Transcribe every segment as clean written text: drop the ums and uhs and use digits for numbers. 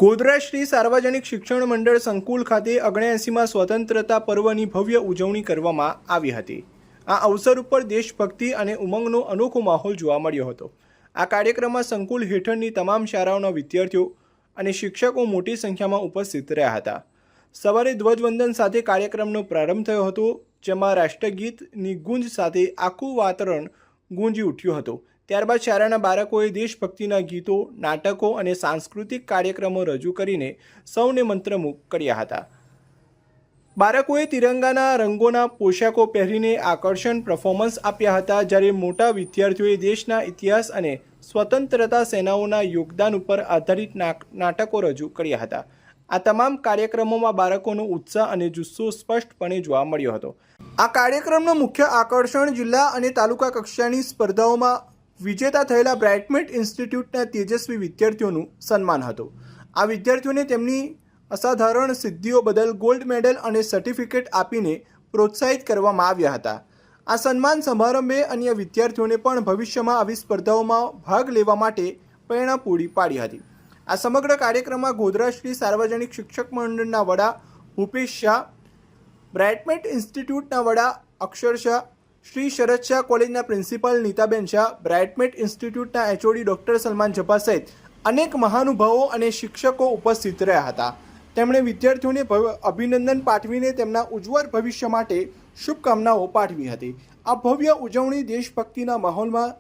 ગોધરા શ્રી સાર્વજનિક શિક્ષણ મંડળ સંકુલ ખાતે 79માં સ્વતંત્રતા પર્વની ભવ્ય ઉજવણી કરવામાં આવી હતી। આ અવસર ઉપર દેશભક્તિ અને ઉમંગનો અનોખો માહોલ જોવા મળ્યો હતો। આ કાર્યક્રમમાં સંકુલ હેઠળની તમામ શાળાઓના વિદ્યાર્થીઓ અને શિક્ષકો મોટી સંખ્યામાં ઉપસ્થિત રહ્યા હતા। સવારે ધ્વજવંદન સાથે કાર્યક્રમનો પ્રારંભ થયો હતો, જેમાં રાષ્ટ્રગીતની ગુંજ સાથે આખું વાતાવરણ ગુંજી ઉઠ્યું હતું। ત્યારબાદ શાળાના બાળકોએ દેશભક્તિના ગીતો, નાટકો અને સાંસ્કૃતિક કાર્યક્રમો રજૂ કરીને સૌને મંત્રમુગ્ધ કર્યા હતા। બાળકોએ તિરંગાના રંગોના પોશાકો પહેરીને આકર્ષણ પરફોર્મન્સ આપ્યા હતા, જ્યારે મોટા વિદ્યાર્થીઓએ દેશના ઇતિહાસ અને સ્વતંત્રતા સેનાઓના યોગદાન ઉપર આધારિત નાટકો રજૂ કર્યા હતા। આ તમામ કાર્યક્રમોમાં બાળકોનો ઉત્સાહ અને જુસ્સો સ્પષ્ટપણે જોવા મળ્યો હતો। આ કાર્યક્રમનો મુખ્ય આકર્ષણ જિલ્લા અને તાલુકા કક્ષાની સ્પર્ધાઓમાં વિજેતા થયેલા બ્રાઇટમેન્ટ ઇન્સ્ટિટ્યૂટના તેજસ્વી વિદ્યાર્થીઓનું સન્માન હતું। આ વિદ્યાર્થીઓને તેમની અસાધારણ સિદ્ધિઓ બદલ ગોલ્ડ મેડલ અને સર્ટિફિકેટ આપીને પ્રોત્સાહિત કરવામાં આવ્યા હતા। આ સન્માન સમારંભે અન્ય વિદ્યાર્થીઓને પણ ભવિષ્યમાં આવી સ્પર્ધાઓમાં ભાગ લેવા માટે પ્રેરણા પૂરી પાડી હતી। આ સમગ્ર કાર્યક્રમમાં ગોધરા શ્રી સાર્વજનિક શિક્ષક મંડળના વડા ભૂપેશ શાહ, બ્રાઇટમેન્ટ ઇન્સ્ટિટ્યૂટના વડા અક્ષર શાહ, શ્રી શરદ શાહ કોલેજના પ્રિન્સિપાલ નીતાબેન શાહ, બ્રાઇટમેન્ટ ઇન્સ્ટિટ્યૂટના એચઓડી ડૉક્ટર સલમાન જબ્બા સહિત અનેક મહાનુભાવો અને શિક્ષકો ઉપસ્થિત રહ્યા હતા। તેમણે વિદ્યાર્થીઓને અભિનંદન પાઠવીને તેમના ઉજ્જવળ ભવિષ્ય માટે શુભકામનાઓ પાઠવી હતી। આ ભવ્ય ઉજવણી દેશભક્તિના માહોલમાં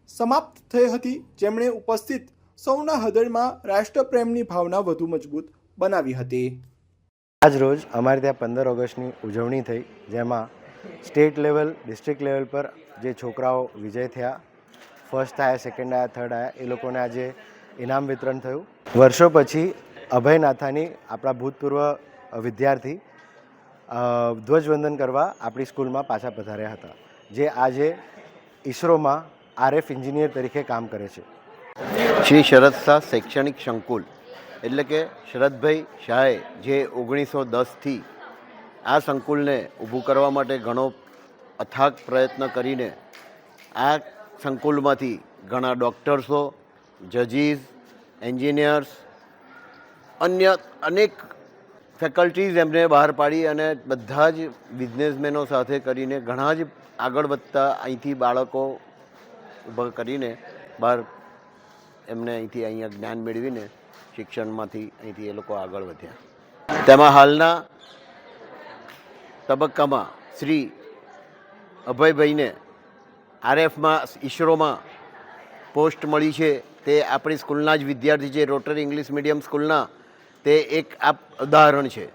સમાપ્ત થઈ હતી, જેમણે ઉપસ્થિત સૌના હૃદયમાં રાષ્ટ્રપ્રેમની ભાવના વધુ મજબૂત બનાવી હતી। આજ રોજ અમારે ત્યાં 15 ઓગસ્ટની ઉજવણી થઈ, જેમાં સ્ટેટ લેવલ, ડિસ્ટ્રિક્ટ લેવલ પર જે છોકરાઓ વિજય થયા, ફર્સ્ટ આવ્યા, સેકન્ડ આવ્યા, થર્ડ આવ્યા, એ લોકોને આજે ઇનામ વિતરણ થયું। વર્ષો પછી અભય નાથાની, આપણા ભૂતપૂર્વ વિદ્યાર્થી, ધ્વજવંદન કરવા આપણી સ્કૂલમાં પાછા પધાર્યા હતા, જે આજે ઇસરોમાં આરએફ એન્જિનિયર તરીકે કામ કરે છે। શ્રી શરદ શાહ શૈક્ષણિક સંકુલ એટલે કે શરદભાઈ શાહે જે 1910થી આ સંકુલને ઊભું કરવા માટે ઘણો અથાગ પ્રયત્ન કરીને આ સંકુલમાંથી ઘણા ડૉક્ટર્સો, જજીસ, એન્જિનિયર્સ, અન્ય અનેક ફેકલ્ટીઝ એમને બહાર પાડી અને બધા જ બિઝનેસમેનો સાથે કરીને ઘણા જ આગળ વધતા અહીંથી બાળકો ઊભા કરીને બહાર એમને અહીંયા જ્ઞાન મેળવીને શિક્ષણમાંથી અહીંથી એ લોકો આગળ વધ્યા। તેમાં હાલના તબક્કામાં શ્રી અભયભાઈને આરએફમાં, ઇસરોમાં પોસ્ટ મળી છે। તે આપણી સ્કૂલના જ વિદ્યાર્થી છે, રોટરી ઇંગ્લિશ મીડિયમ સ્કૂલના। તે એક ઉદાહરણ છે।